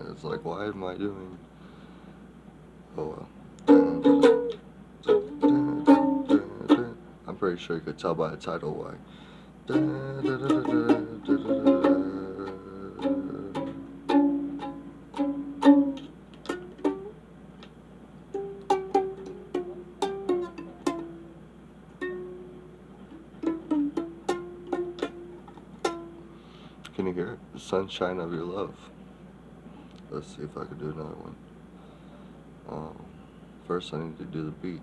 It's like, why am I doing? Oh well. I'm pretty sure you could tell by the title why. Can you hear it? The sunshine of your love. Let's see if I can do another one. First, I need to do the beat.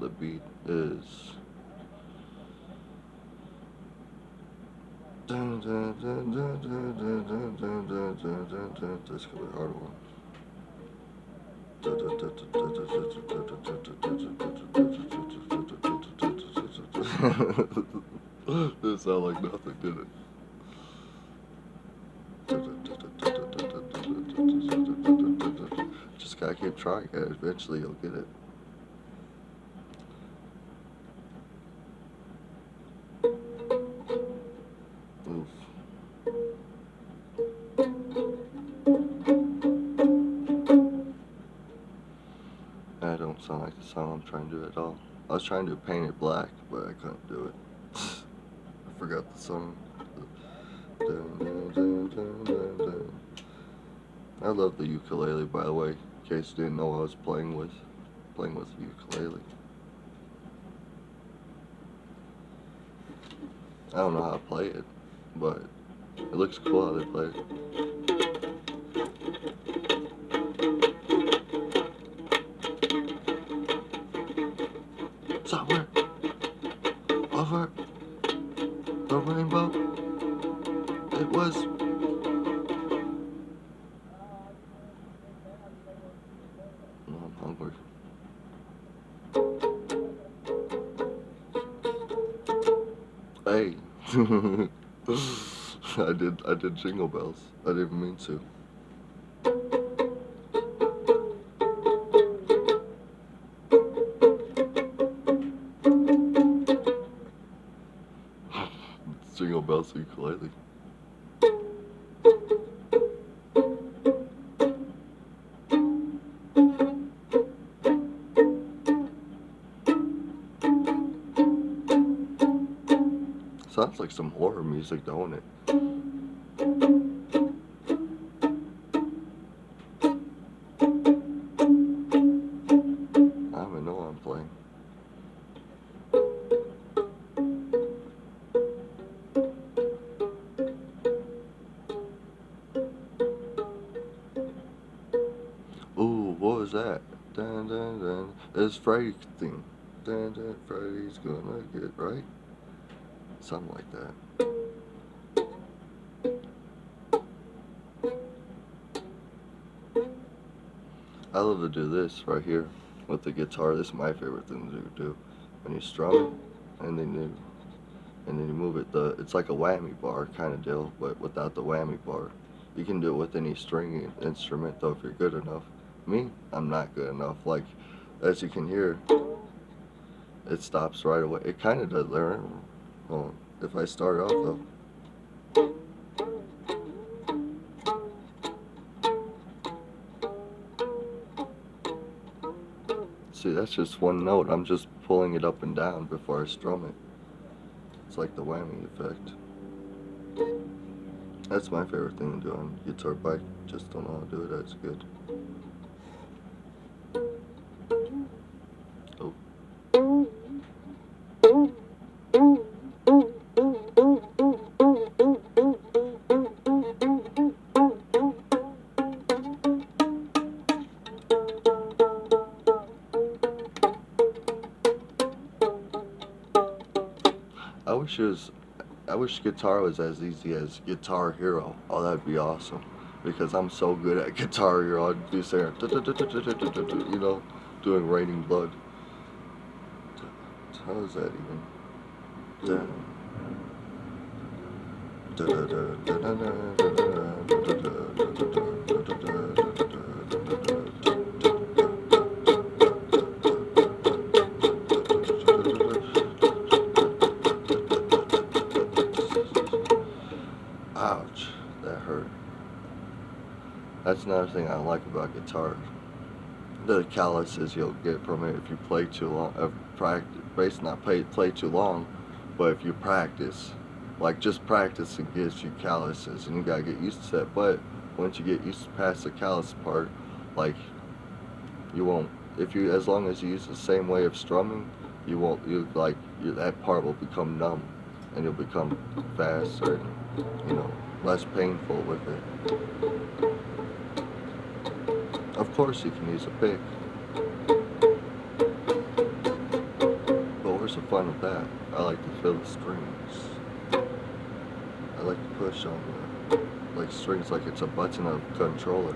The beat is. This is gonna be a hard one. This sounded like nothing, did it? Just gotta keep trying, and eventually you'll get it. Oof. That don't sound like the song I'm trying to do at all. I was trying to paint it black, but I couldn't do it. I forgot the song. I love the ukulele, by the way, in case you didn't know what I was playing with the ukulele. I don't know how to play it, but it looks cool how they play it. Somewhere over the rainbow, it was. Oh, I'm hungry. Hey. I did Jingle Bells. I didn't mean to. It's Jingle Bells ukulele. Sounds like some horror music, don't it? I don't even know what I'm playing. Ooh, what was that? Dun dun dun. It's Freddy's theme. Dun dun, Freddy's gonna get right. Something like that. I love to do this right here with the guitar. This is my favorite thing to do. When you strum it and then you move it. It's like a whammy bar kind of deal, but without the whammy bar. You can do it with any string instrument though if you're good enough. Me, I'm not good enough. Like as you can hear, it stops right away. It kind of does there. Well, if I start off though. See, that's just one note. I'm just pulling it up and down before I strum it. It's like the whammy effect. That's my favorite thing to do on guitar, but I just don't know how to do it as good. Oh. I wish guitar was as easy as Guitar Hero. Oh, that'd be awesome. Because I'm so good at Guitar Hero. I'd do saying, you know, doing Raining Blood. How is that even? That's another thing I like about guitar. The calluses you'll get from it if you play too long. Practice, basically not play too long, but if you practice, like just practicing gives you calluses, and you gotta get used to that. But once you get used to past the callus part, like you won't. If you, as long as you use the same way of strumming, you won't. That part will become numb, and you'll become faster and less painful with it. Of course, you can use a pick, but where's the fun of that? I like to feel the strings. I like to push on the strings like it's a button of a controller.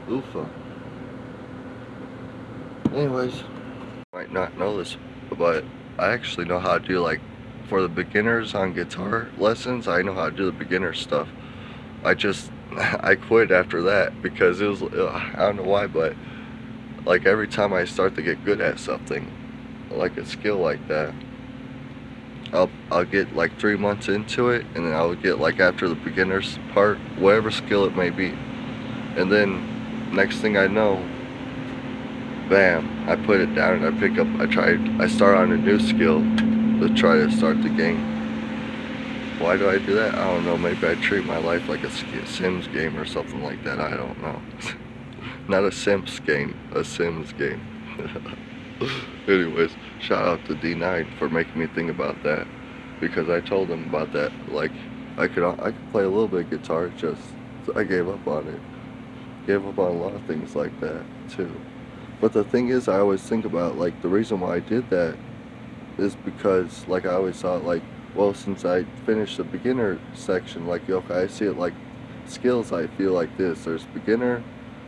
Oofa. Anyways, you might not know this, but I actually know how to do, like, for the beginners on guitar lessons, I know how to do the beginner stuff. I quit after that because it was, I don't know why, but like every time I start to get good at something, like a skill like that, I'll get like 3 months into it, and then I'll get like after the beginners part, whatever skill it may be, and then next thing I know, bam, I put it down and I start on a new skill to try to start the game. Why do I do that? I don't know. Maybe I treat my life like a Sims game or something like that. I don't know. Not a Sims game, a Sims game. Anyways, shout out to D9 for making me think about that, because I told him about that. Like, I could play a little bit of guitar, just I gave up on it. Gave up on a lot of things like that too. But the thing is, I always think about, like, the reason why I did that is because, like, I always thought, like, well, since I finished the beginner section, like, okay, I see it like skills. I feel like this: there's beginner,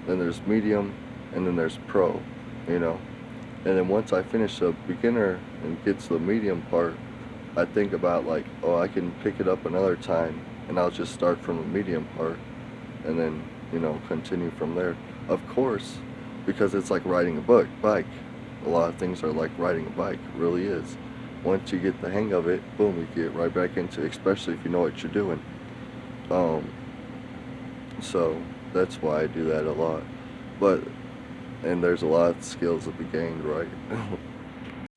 then there's medium, and then there's pro, you know. And then once I finish the beginner and get to the medium part, I think about, like, oh, I can pick it up another time, and I'll just start from the medium part, and then continue from there. Of course, because it's like riding a bike. A lot of things are like riding a bike. It really is. Once you get the hang of it, boom, you get right back into it, especially if you know what you're doing. So that's why I do that a lot. And there's a lot of skills to be gained, right?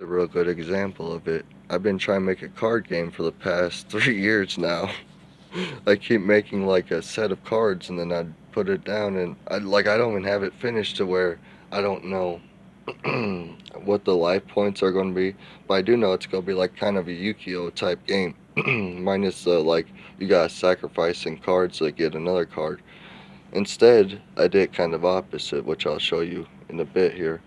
A real good example of it. I've been trying to make a card game for the past 3 years now. I keep making like a set of cards, and then I put it down, and I don't even have it finished to where I don't know what the life points are going to be, but I do know it's going to be like kind of a Yu-Gi-Oh type game. Minus the, like, you gotta sacrifice some cards to get another card. Instead, I did kind of opposite, which I'll show you in a bit here.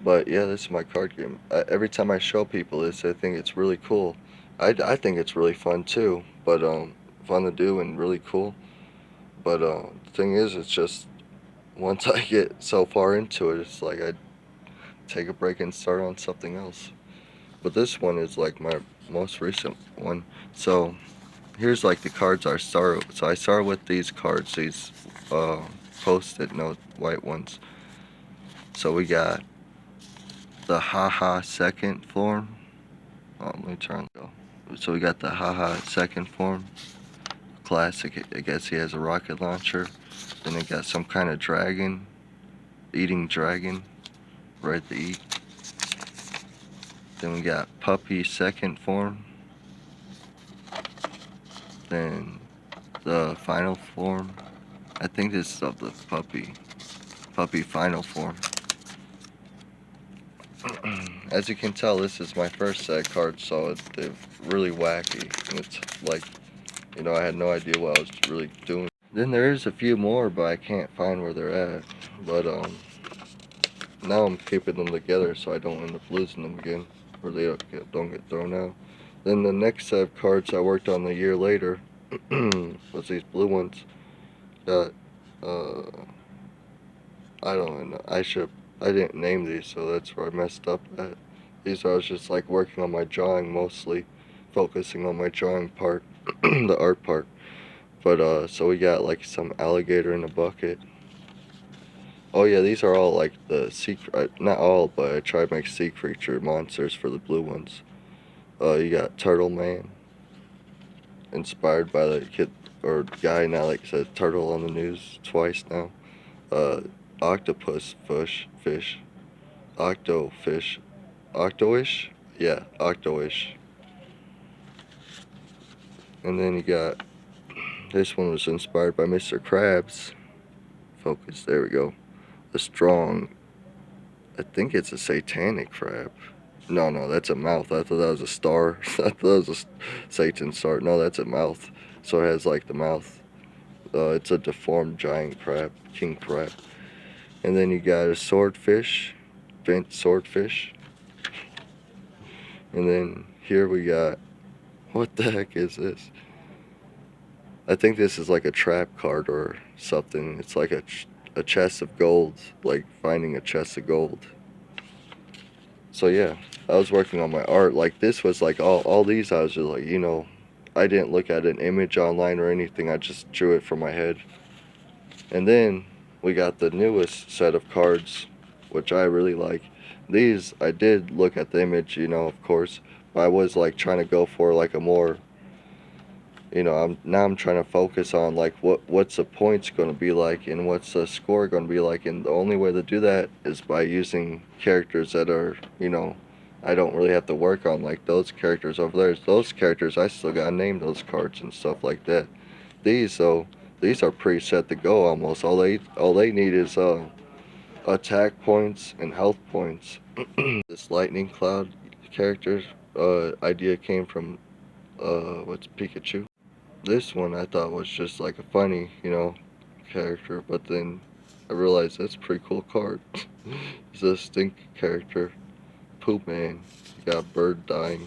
But yeah, this is my card game. Every time I show people this, they think it's really cool. I think it's really fun too, but fun to do and really cool. But the thing is, it's just once I get so far into it, it's like I take a break and start on something else. But this one is like my most recent one. So here's like the cards I start. So I start with these cards, these post-it note white ones. So we got the haha second form. Let me turn go. So we got the haha second form. Classic. I guess he has a rocket launcher. Then they got some kind of dragon, eating dragon, right to eat. Then we got puppy second form. Then the final form. I think this is of the puppy final form. As you can tell, this is my first set of cards, so they're really wacky. And it's like, I had no idea what I was really doing. Then there is a few more, but I can't find where they're at. But now I'm keeping them together so I don't end up losing them again, or they don't get thrown out. Then the next set of cards I worked on a year later was these blue ones. Got I don't know. I didn't name these, so that's where I messed up at. These I was just like working on my drawing mostly, focusing on my drawing part, the art part. But so we got like some alligator in a bucket. Oh yeah, these are all like the not all, but I tried to make sea creature monsters for the blue ones. You got Turtle Man, inspired by the kid or guy now, like said turtle on the news twice now. Uh, Octopus fish, octofish, octoish, yeah, octoish. And then you got this one was inspired by Mr. Krabs. Focus, there we go. The strong, I think it's a satanic crab. No, that's a mouth. I thought that was a star. I thought that was a Satan star. No, that's a mouth. So it has like the mouth. It's a deformed giant crab, king crab. And then you got a swordfish, bent swordfish. And then here we got, what the heck is this? I think this is like a trap card or something. It's like a chest of gold, like finding a chest of gold. So yeah, I was working on my art. Like this was like all these I was just like, I didn't look at an image online or anything. I just drew it from my head. And then we got the newest set of cards, which I really like. These I did look at the image, of course, but I was like trying to go for like a more, I'm trying to focus on like what's the points going to be like and what's the score going to be like, and the only way to do that is by using characters that are, I don't really have to work on, like those characters over there. Those characters I still gotta name those cards and stuff like that. These though, these are preset to go almost. All they need is attack points and health points. This lightning cloud character idea came from what's Pikachu. This one I thought was just like a funny, character, but then I realized that's a pretty cool card. It's a stink character. Poop Man. You got a bird dying.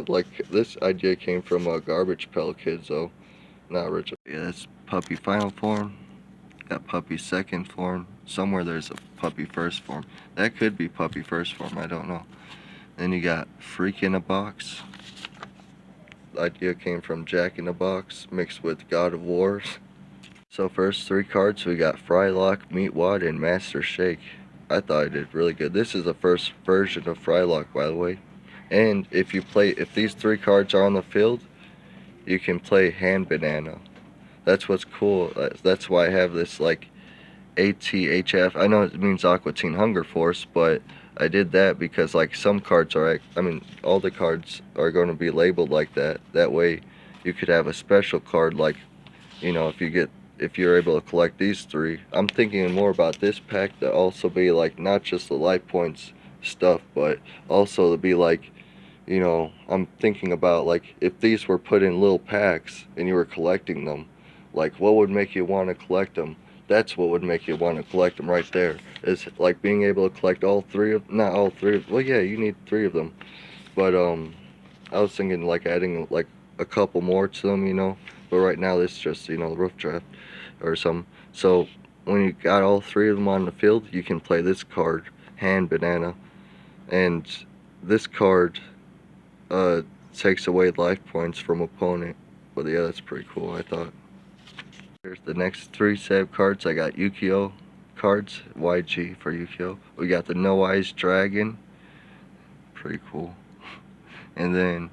Like, this idea came from Garbage Pail Kids, though. Not original. Yeah, that's puppy final form. Got puppy second form. Somewhere there's a puppy first form. That could be puppy first form, I don't know. Then you got Freak in a Box. The idea came from Jack in a Box mixed with God of War. So first three cards, we got Frylock, Meatwad, and Master Shake. I thought I did really good. This is the first version of Frylock, by the way. And if these three cards are on the field, you can play Hand Banana. That's what's cool. That's why I have this like ATHF. I know it means Aqua Teen Hunger Force, but I did that because like some cards are, all the cards are going to be labeled like that. That way you could have a special card like, if you're able to collect these three. I'm thinking more about this pack to also be like not just the life points stuff, but also to be like, I'm thinking about like if these were put in little packs and you were collecting them, like what would make you want to collect them? That's what would make you want to collect them right there. Is like being able to collect not all three. Well, yeah, you need three of them, but I was thinking like adding like a couple more to them, But right now this is just the roof draft or some. So when you got all three of them on the field, you can play this card, Hand Banana, and this card takes away life points from opponent. But yeah, that's pretty cool, I thought. Here's the next three set of cards. I got Yu-Gi-Oh cards, YG for Yu-Gi-Oh. We got the No Eyes Dragon, pretty cool. And then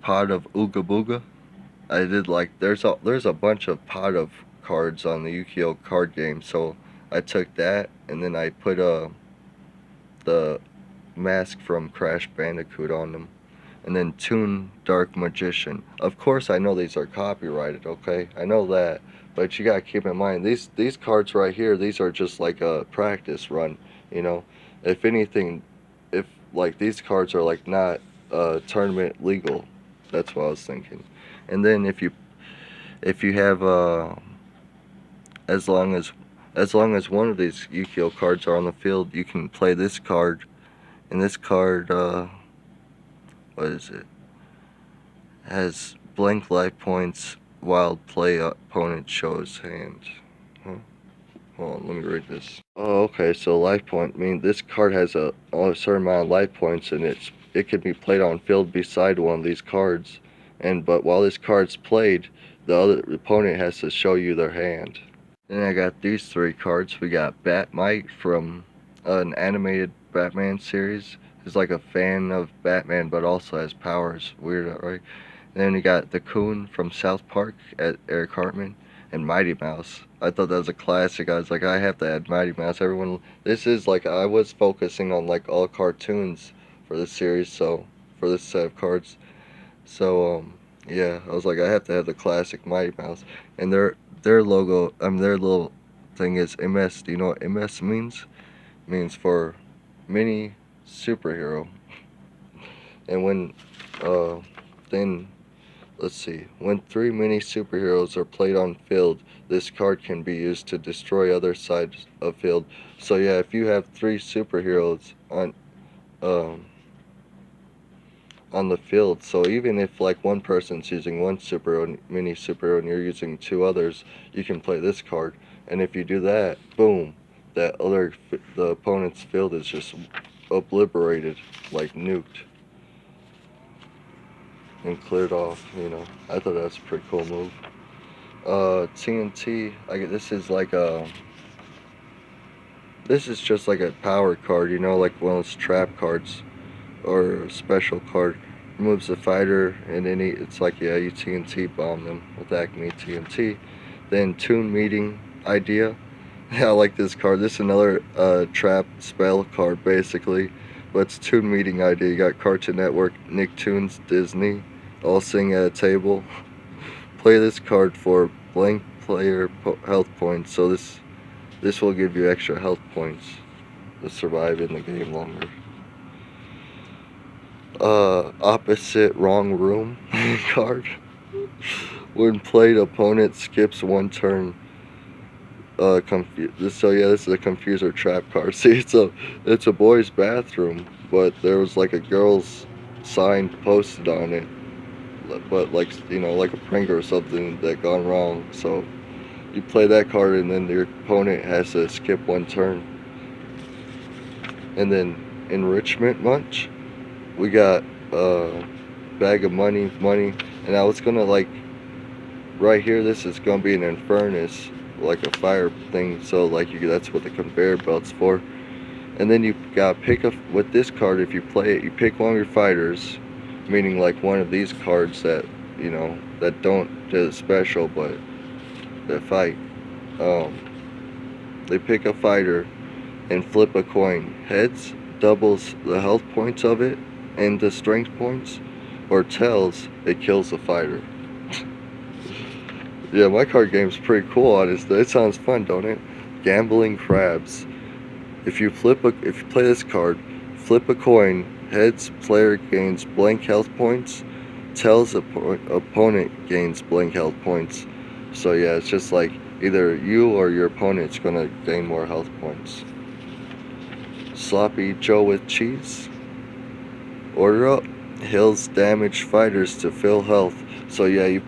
Pot of Ooga Booga. I did like there's a bunch of Pot of cards on the Yu-Gi-Oh card game, so I took that and then I put the mask from Crash Bandicoot on them. And then Toon Dark Magician. Of course I know these are copyrighted, okay? I know that. But you gotta keep in mind, these cards right here, these are just like a practice run, If anything, if like these cards are like not tournament legal. That's what I was thinking. And then if you have as long as one of these Yu-Gi-Oh cards are on the field, you can play this card. And this card what is it? Has blank life points while play opponent shows hand. Huh? Hold on, let me read this. Oh, okay, so life point, this card has a certain amount of life points and it can be played on field beside one of these cards. But while this card's played, the other opponent has to show you their hand. Then I got these three cards. We got Batmite from an animated Batman series. He's like a fan of Batman, but also has powers. Weird, right? And then we got the Coon from South Park at Eric Hartman, and Mighty Mouse. I thought that was a classic. I was like, I have to add Mighty Mouse. Everyone, this is like I was focusing on like all cartoons for this series, so for this set of cards. So yeah, I was like, I have to have the classic Mighty Mouse, and their logo, their little thing is MS. Do you know what MS means? It means for mini superhero. And when then let's see, when three mini superheroes are played on field, this card can be used to destroy other sides of field. So yeah, if you have three superheroes um on the field. So even if like one person's using one superhero, mini superhero, and you're using two others, you can play this card. And if you do that, boom, the opponent's field is just obliterated, like nuked and cleared off. I thought that's a pretty cool move. TNT. This is just like a power card. Like one of those trap cards or a special card. Removes the fighter, and then it's like, yeah, you TNT bomb them with Acme TNT. Then Tune Meeting Idea. Yeah, I like this card. This is another trap spell card, basically. But it's Tune Meeting Idea. You got Cartoon Network, Nicktoons, Disney, all sing at a table. Play this card for blank player health points. So this will give you extra health points to survive in the game longer. Opposite wrong room card. When played, opponent skips one turn. So yeah, this is a confuser trap card. See, it's a boys' bathroom, but there was like a girl's sign posted on it, but like like a prank or something that gone wrong. So you play that card, and then your opponent has to skip one turn. And then enrichment munch. We got bag of money, and I was gonna like right here. This is gonna be an furnace, like a fire thing. So like that's what the conveyor belt's for. And then you got pick up with this card. If you play it, you pick one of your fighters, meaning like one of these cards that that don't do special, but that fight. They pick a fighter and flip a coin. Heads doubles the health points of it and the strength points, or tails, it kills the fighter. Yeah, my card game's pretty cool, honestly. It sounds fun, don't it? Gambling crabs. If you play this card, flip a coin. Heads, player gains blank health points. Tails, opponent gains blank health points. So yeah, it's just like either you or your opponent's gonna gain more health points. Sloppy Joe with cheese. Order up. Heals damaged fighters to fill health. So yeah, you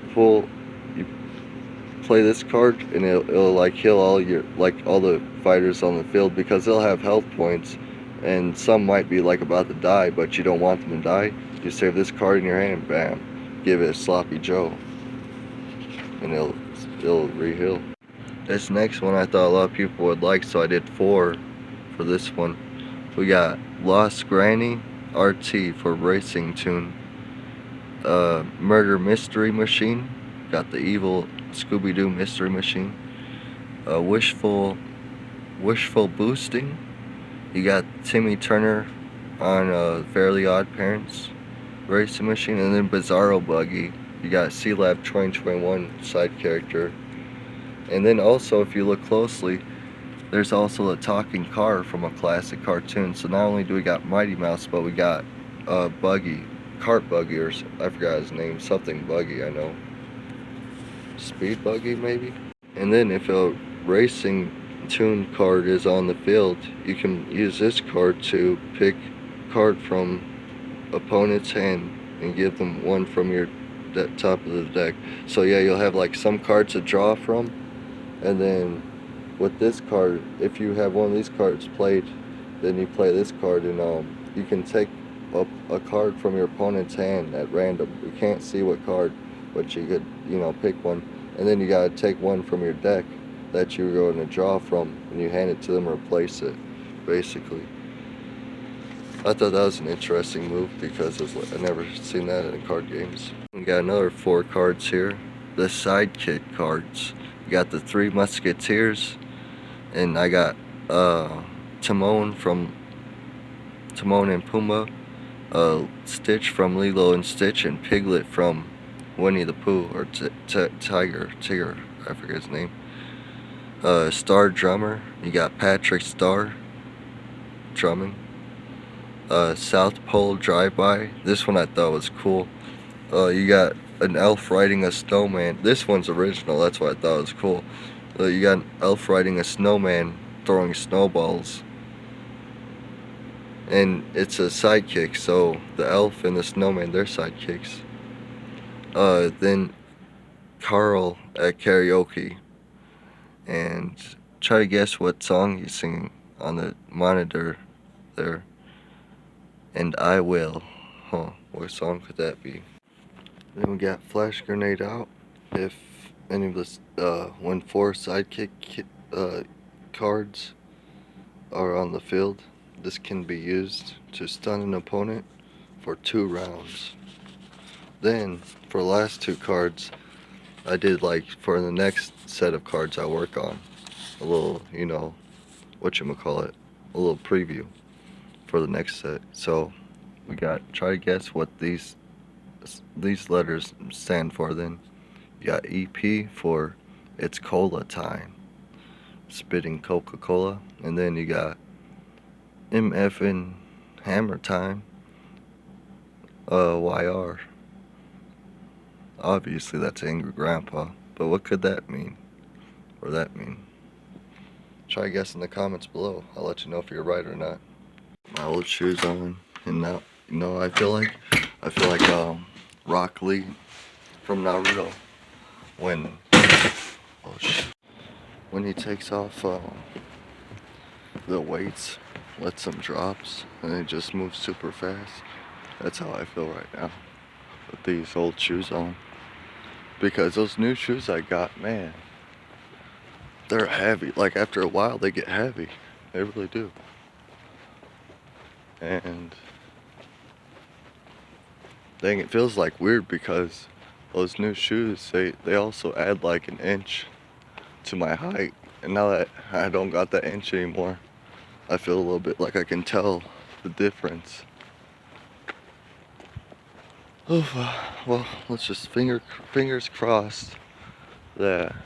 play this card, and it'll like heal all the fighters on the field, because they'll have health points, and some might be like about to die, but you don't want them to die. You save this card in your hand, bam, give it a Sloppy Joe, and it'll re-heal. This next one I thought a lot of people would like, so I did 4 for this one. We got Lost Granny RT for Racing Tune. Murder Mystery Machine. Got the evil Scooby-Doo Mystery Machine. Wishful Boosting. You got Timmy Turner on Fairly Odd Parents Racing Machine. And then Bizarro Buggy. You got C-Lab 2021 side character. And then also, if you look closely, there's also a talking car from a classic cartoon. So not only do we got Mighty Mouse, but we got Buggy, Cart Buggy, or I forgot his name, something Buggy, I know. Speed Buggy, maybe? And then if a racing tune card is on the field, you can use this card to pick card from opponent's hand and give them one from your top of the deck. So yeah, you'll have like some cards to draw from, and then with this card, if you have one of these cards played, then you play this card, and you can take a card from your opponent's hand at random. You can't see what card, but you could, pick one, and then you gotta take one from your deck that you're going to draw from, and you hand it to them or replace it, basically. I thought that was an interesting move because I never seen that in card games. We got another 4 cards here, the sidekick cards. You got the 3 Musketeers, and I got Timon from Timon and Pumbaa, Stitch from Lilo and Stitch, and Piglet from Winnie the Pooh, or Tigger, I forget his name. Star Drummer, you got Patrick Star drumming. South Pole Drive-By, this one I thought was cool. You got an elf riding a snowman. This one's original, that's why I thought it was cool. You got an elf riding a snowman throwing snowballs. And it's a sidekick, so the elf and the snowman, they're sidekicks. Then Carl at karaoke. And try to guess what song he's singing on the monitor there. And I will. What song could that be? Then we got Flash Grenade out. If any of this, when 4 sidekick cards are on the field, this can be used to stun an opponent for 2 rounds. Then, for the last 2 cards, I did for the next set of cards I work on, a little, whatchamacallit, a little preview for the next set. So, we got, try to guess what these letters stand for then. You got EP for It's Cola Time, spitting Coca-Cola, and then you got MF and Hammer Time, YR. Obviously that's Angry Grandpa, but what could that mean? Or that mean? Try to guess in the comments below. I'll let you know if you're right or not. My old shoes on, and now, I feel like Rock Lee from Naruto when he takes off the weights, lets them drops, and it just moves super fast. That's how I feel right now with these old shoes on. Because those new shoes I got, man, they're heavy. Like after a while they get heavy. They really do. And dang, it feels like weird because those new shoes, they also add like an inch to my height. And now that I don't got that inch anymore, I feel a little bit like I can tell the difference. Well, let's just fingers crossed that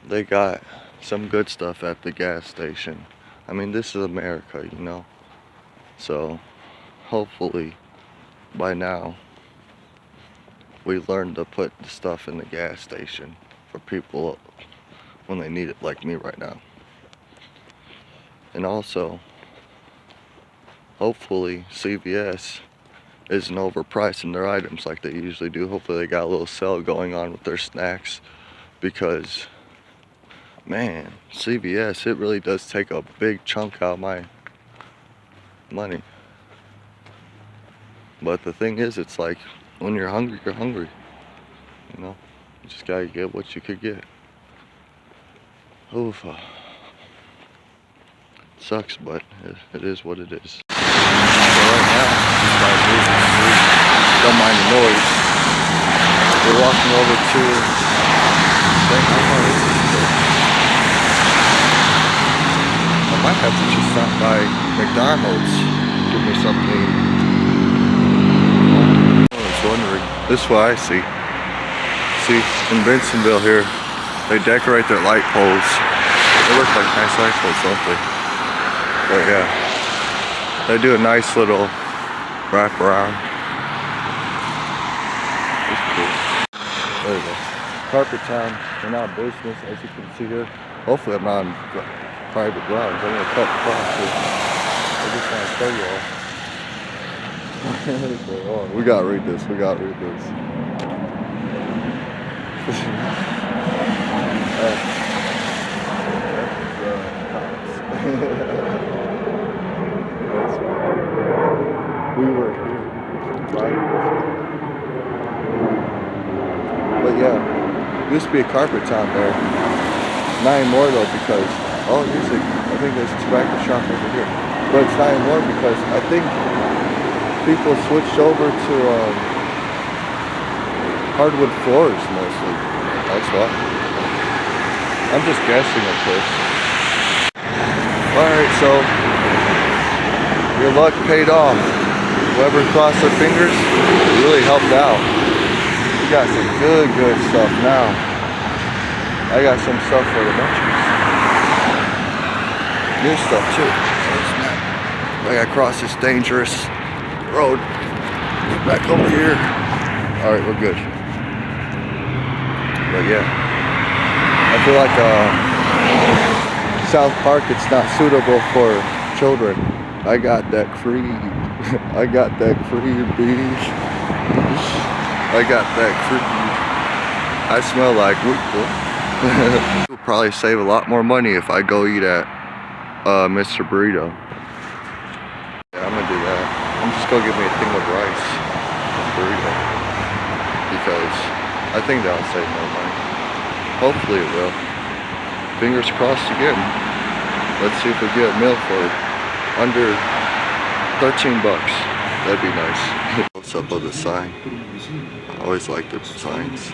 they got some good stuff at the gas station. I mean, this is America, So, hopefully, by now, we learned to put the stuff in the gas station for people when they need it, like me right now. And also, hopefully, CVS isn't overpricing their items like they usually do. Hopefully they got a little sale going on with their snacks, because man, CVS, it really does take a big chunk out of my money. But the thing is, it's like when you're hungry, you're hungry. You just gotta get what you could get. Sucks, but it is what it is. Right now, don't mind the noise. We're walking over to, I might have to just stop by McDonald's, give me something. I was wondering, this is what I see. See, in Bensonville here, they decorate their light poles. They look like nice light poles, don't they? But yeah, they do a nice little wraparound. It's cool. There you go. Carpet Town, we're not business, as you can see here. Hopefully I'm not on private grounds. I'm gonna cut across here. I just want to show y'all. We gotta read this. That's we were here, right? Used to be a carpet town there. Not anymore though because, oh music, I think there's a tobacco shop over here. But it's not anymore because I think people switched over to hardwood floors mostly. That's why. I'm just guessing of course. Alright, so your luck paid off. Whoever crossed their fingers really helped out. We got some good stuff now. I got some stuff for the munchies. New stuff too. I gotta cross this dangerous road. Get back over here. Alright, we're good. But yeah. I feel like South Park, it's not suitable for children. I got that cream. I got that cream, bitch. I got that cream. I smell like whoop. We'll probably save a lot more money if I go eat at Mr. Burrito. Yeah, I'm gonna do that. I'm just gonna get me a thing of rice and burrito because I think that'll save more money. Hopefully it will. Fingers crossed again. Let's see if we get a meal for under 13 bucks. That'd be nice. What's up with the sign? I always like the signs.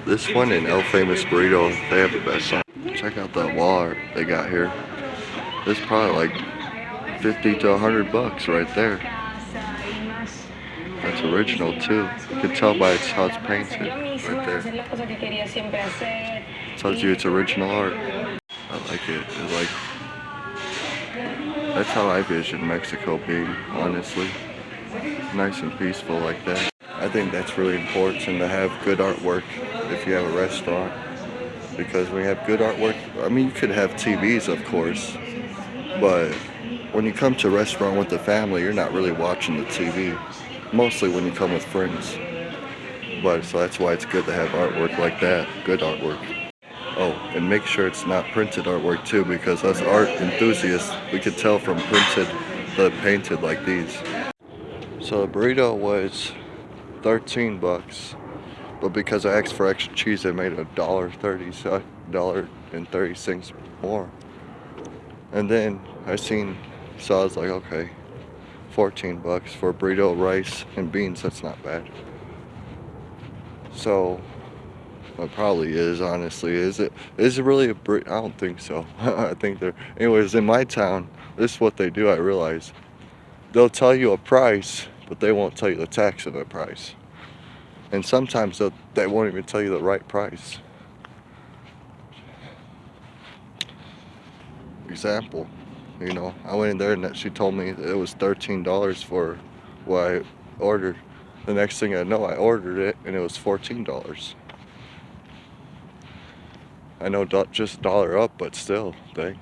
This one in El Famous Burrito, they have the best sign. Check out that wall art they got here. This is probably like 50 to 100 bucks right there. That's original too. You can tell by how it's painted right there. Tells you it's original art. I like it. It's like, that's how I vision Mexico being, honestly. Nice and peaceful like that. I think that's really important to have good artwork if you have a restaurant. Because when you have good artwork, I mean you could have TVs of course, but when you come to a restaurant with the family, you're not really watching the TV. Mostly when you come with friends. But so that's why it's good to have artwork like that, good artwork. Oh, and make sure it's not printed artwork too, because us art enthusiasts, we could tell from printed to painted like these. So the burrito was 13 bucks, but because I asked for extra cheese, they made $1.30, so $1.30 more. And then so I was like, okay, 14 bucks for burrito, rice, and beans. That's not bad. So. It probably is, honestly. Is it really a burrito? I don't think so. I think they're... Anyways, in my town, this is what they do, I realize. They'll tell you a price, but they won't tell you the tax of the price. And sometimes they won't even tell you the right price. Example, you know, I went in there and she told me it was $13 for what I ordered. The next thing I know, I ordered it and it was $14. I know just $1 up, but still, dang.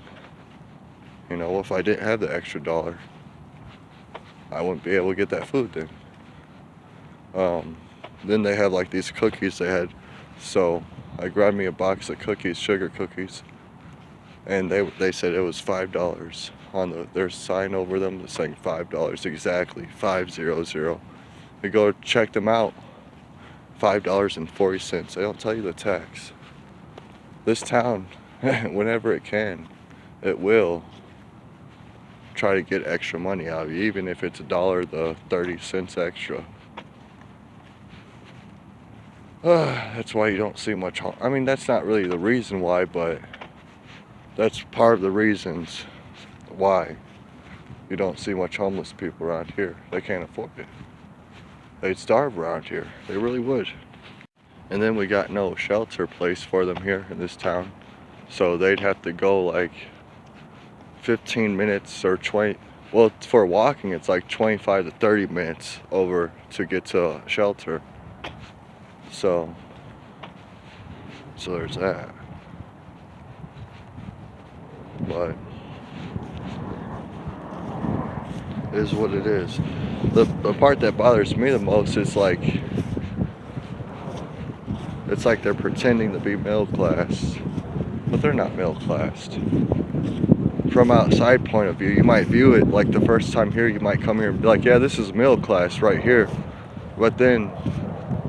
You know, if I didn't have the extra $1, I wouldn't be able to get that food then. Then they have like these cookies they had. So I grabbed me a box of cookies, sugar cookies. And they said it was $5 on their sign over them saying $5 exactly, 500. We go check them out, $5.40. They don't tell you the tax. This town, whenever it can, it will try to get extra money out of you, even if it's $1 to 30 cents extra. That's why you don't see much. I mean, that's not really the reason why, but that's part of the reasons why you don't see much homeless people around here. They can't afford it. They'd starve around here. They really would. And then we got no shelter place for them here in this town. So they'd have to go like 15 minutes or 20, well, for walking it's like 25 to 30 minutes over to get to a shelter. So there's that. But it is what it is. The part that bothers me the most is like, it's like they're pretending to be middle class, but they're not middle class. From outside point of view, you might view it like the first time here, you might come here and be like, yeah, this is middle class right here. But then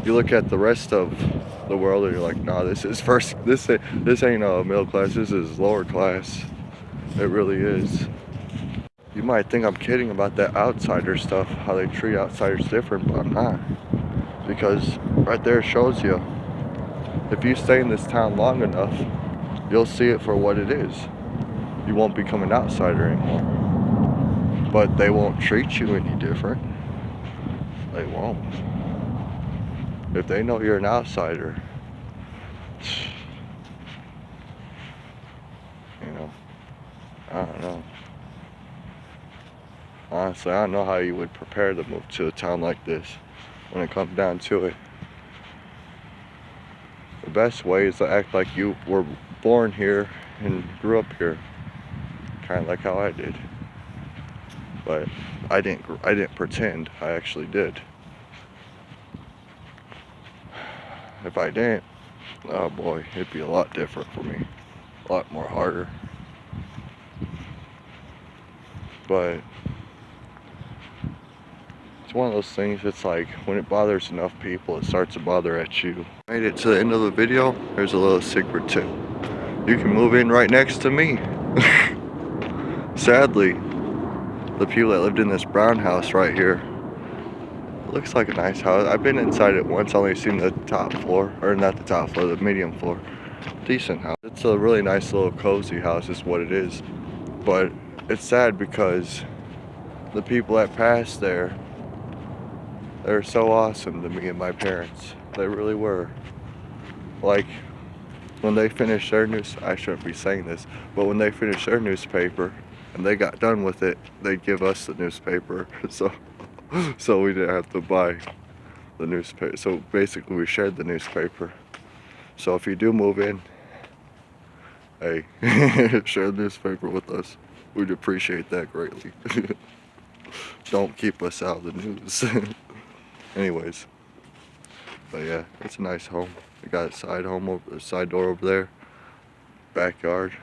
you look at the rest of the world, and you're like, nah, this is first. This ain't middle class. This is lower class. It really is. You might think I'm kidding about that outsider stuff, how they treat outsiders different, but I'm not. Because right there shows you, if you stay in this town long enough, you'll see it for what it is. You won't become an outsider anymore. But they won't treat you any different. They won't. If they know you're an outsider, you know, I don't know. Honestly, I don't know how you would prepare to move to a town like this when it comes down to it. The best way is to act like you were born here and grew up here, kind of like how I did. But I didn't pretend. I actually did. If I didn't, oh boy, it'd be a lot different for me, a lot more harder. But it's one of those things, it's like when it bothers enough people, it starts to bother at you. Made it to the end of the video. There's a little secret tip. You can move in right next to me. Sadly, the people that lived in this brown house right here, it looks like a nice house. I've been inside it once, only seen the top floor, or not the top floor, the medium floor. Decent house. It's a really nice little cozy house is what it is. But it's sad because the people that passed there, they're so awesome to me and my parents. They really were. Like, when they finished their I shouldn't be saying this, but when they finished their newspaper and they got done with it, they'd give us the newspaper. So we didn't have to buy the newspaper. So basically we shared the newspaper. So if you do move in, hey, share the newspaper with us. We'd appreciate that greatly. Don't keep us out of the news. Anyways, but yeah, it's a nice home. We got a side door over there, backyard.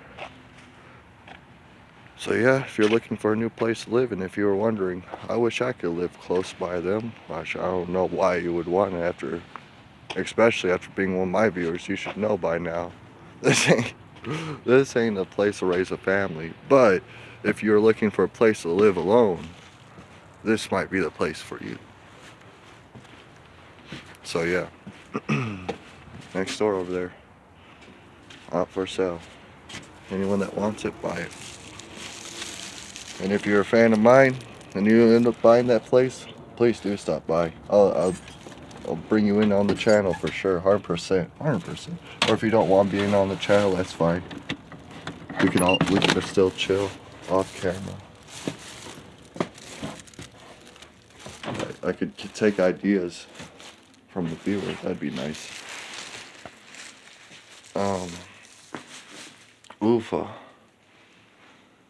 So yeah, if you're looking for a new place to live, and if you were wondering, I wish I could live close by them. Gosh, I don't know why you would want it especially after being one of my viewers. You should know by now. This ain't a place to raise a family. But if you're looking for a place to live alone, this might be the place for you. So yeah, next door over there, out for sale. Anyone that wants it, buy it. And if you're a fan of mine and you end up buying that place, please do stop by. I'll bring you in on the channel for sure, 100%. Or if you don't want being on the channel, that's fine. We can still chill off camera. I could take ideas from the viewers. That'd be nice. Oofa.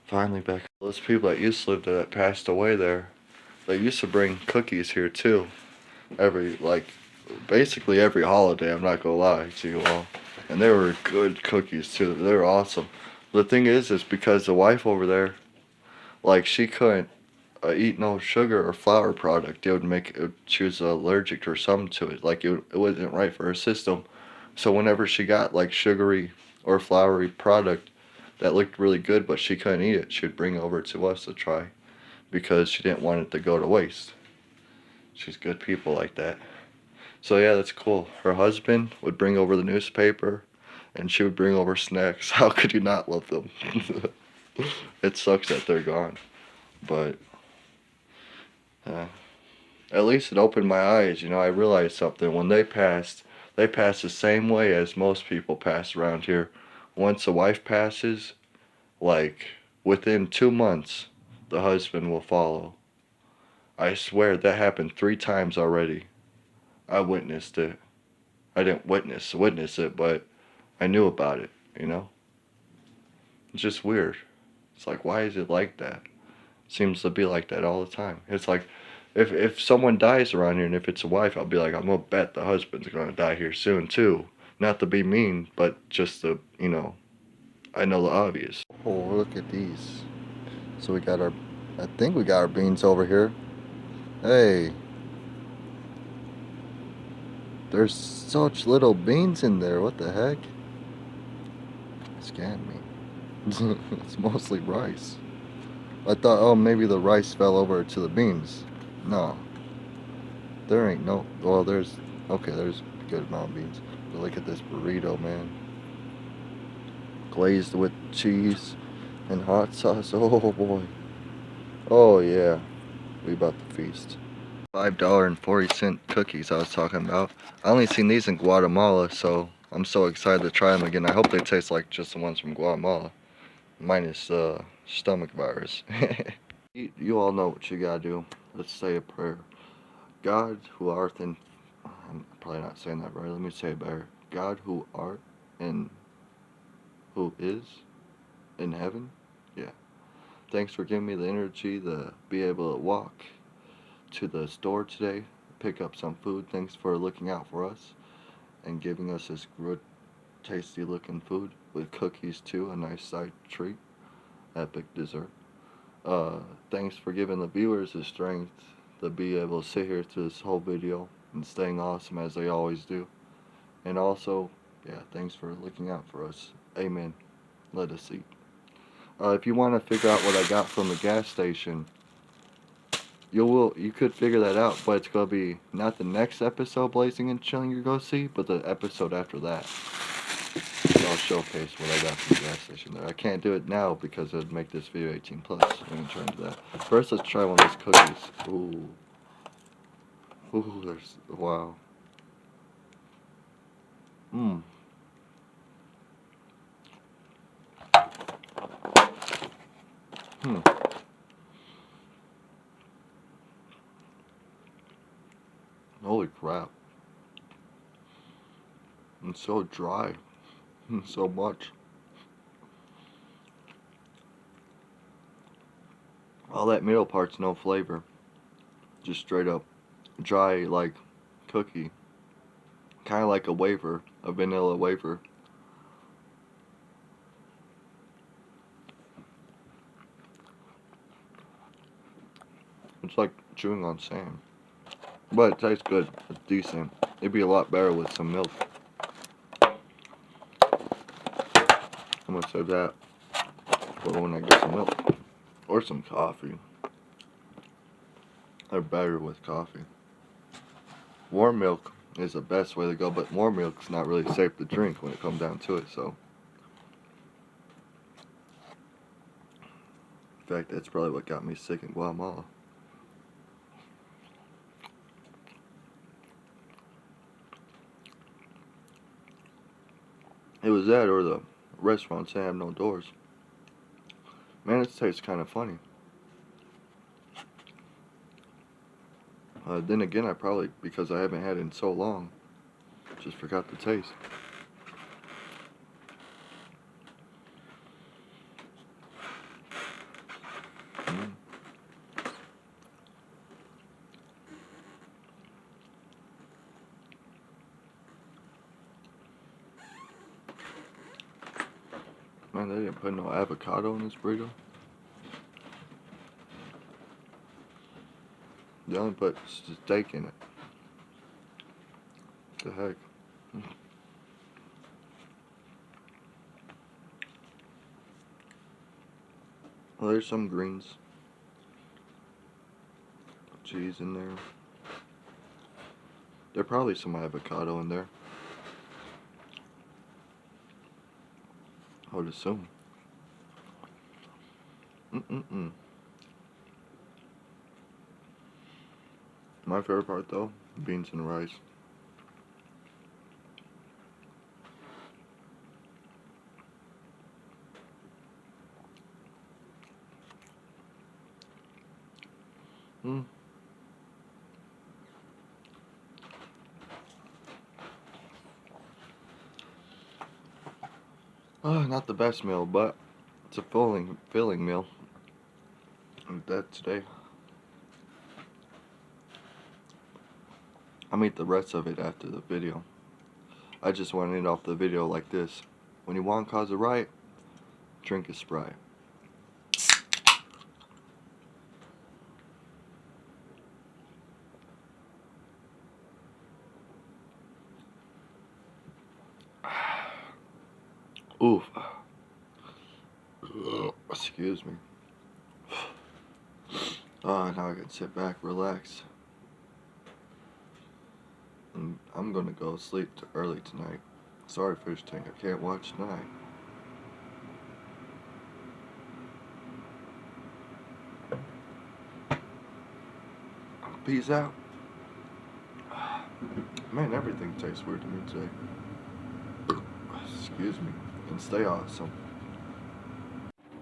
Finally back. Those people that used to live there that passed away there, they used to bring cookies here too. Basically every holiday, I'm not gonna lie to you all. And they were good cookies too. They were awesome. The thing is because the wife over there, she couldn't eat no sugar or flour product. She was allergic or something to it. It wasn't right for her system. So whenever she got sugary or floury product that looked really good but she couldn't eat it, she would bring over to us to try because she didn't want it to go to waste. She's good people like that. So yeah, that's cool. Her husband would bring over the newspaper and she would bring over snacks. How could you not love them? It sucks that they're gone. But at least it opened my eyes. I realized something. When they passed the same way as most people pass around here. Once the wife passes, within 2 months, the husband will follow. I swear that happened 3 times already. I witnessed it. I didn't witness it, but I knew about it, It's just weird. It's why is it like that? Seems to be like that all the time. It's if someone dies around here and if it's a wife, I'll be like, I'm gonna bet the husband's gonna die here soon too. Not to be mean, but just to, I know the obvious. Oh, look at these. So I think we got our beans over here. Hey. There's such little beans in there. What the heck? Scanned me. It's mostly rice. I thought, oh, maybe the rice fell over to the beans. No. There ain't no. Well, there's. Okay, there's a good amount of beans. But look at this burrito, man. Glazed with cheese and hot sauce. Oh, boy. Oh, yeah. We about to feast. $5.40 cookies I was talking about. I only seen these in Guatemala, so I'm so excited to try them again. I hope they taste like just the ones from Guatemala. Minus stomach virus. You all know what you gotta do. Let's say a prayer. God who art in... I'm probably not saying that right. Let me say it better. God who art and who is in heaven. Yeah. Thanks for giving me the energy to be able to walk to the store today, pick up some food. Thanks for looking out for us and giving us this good, tasty looking food with cookies too, a nice side treat, epic dessert. Thanks for giving the viewers the strength to be able to sit here through this whole video and staying awesome as they always do. And also, yeah, thanks for looking out for us. Amen. Let us eat. If you want to figure out what I got from the gas station, you could figure that out, but it's gonna be not the next episode Blazing and Chilling you're gonna see, but the episode after that. I'll showcase what I got from the gas station there. I can't do it now because it would make this video 18 plus. I'm gonna try and do that. First, let's try one of these cookies. Ooh. Ooh, there's, wow. Mmm. Hmm. Holy crap. It's so dry. So much. All that middle part's no flavor. Just straight up dry, like cookie. Kind of like a wafer, a vanilla wafer. It's like chewing on sand. But it tastes good. It's decent. It'd be a lot better with some milk. I'm gonna save that for when I get some milk. Or some coffee. They're better with coffee. Warm milk is the best way to go, but warm milk's not really safe to drink when it comes down to it, so. In fact, that's probably what got me sick in Guatemala. It was that or the restaurants that have no doors. Man, it tastes kind of funny. Then again, I probably, because I haven't had it in so long, just forgot the taste. Mm. Man, they didn't put no avocado in this burrito. They only put steak in it. What the heck? Well, there's some greens. Cheese in there. There's probably some avocado in there. I would assume. Mm-mm-mm. My favorite part, though, beans and rice. Mm. Oh, not the best meal, but it's a filling meal. And that today. I'll eat the rest of it after the video. I just want to end off the video like this. When you want to cause a riot, drink a Sprite. Oof. Excuse me. Now I can sit back, relax. And I'm gonna go sleep early tonight. Sorry, Fish Tank, I can't watch tonight. Peace out. Man, everything tastes weird to me today. Excuse me. And stay awesome.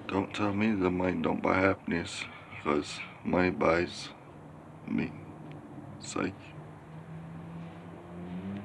Don't tell me the money don't buy happiness, because money buys me. Psych.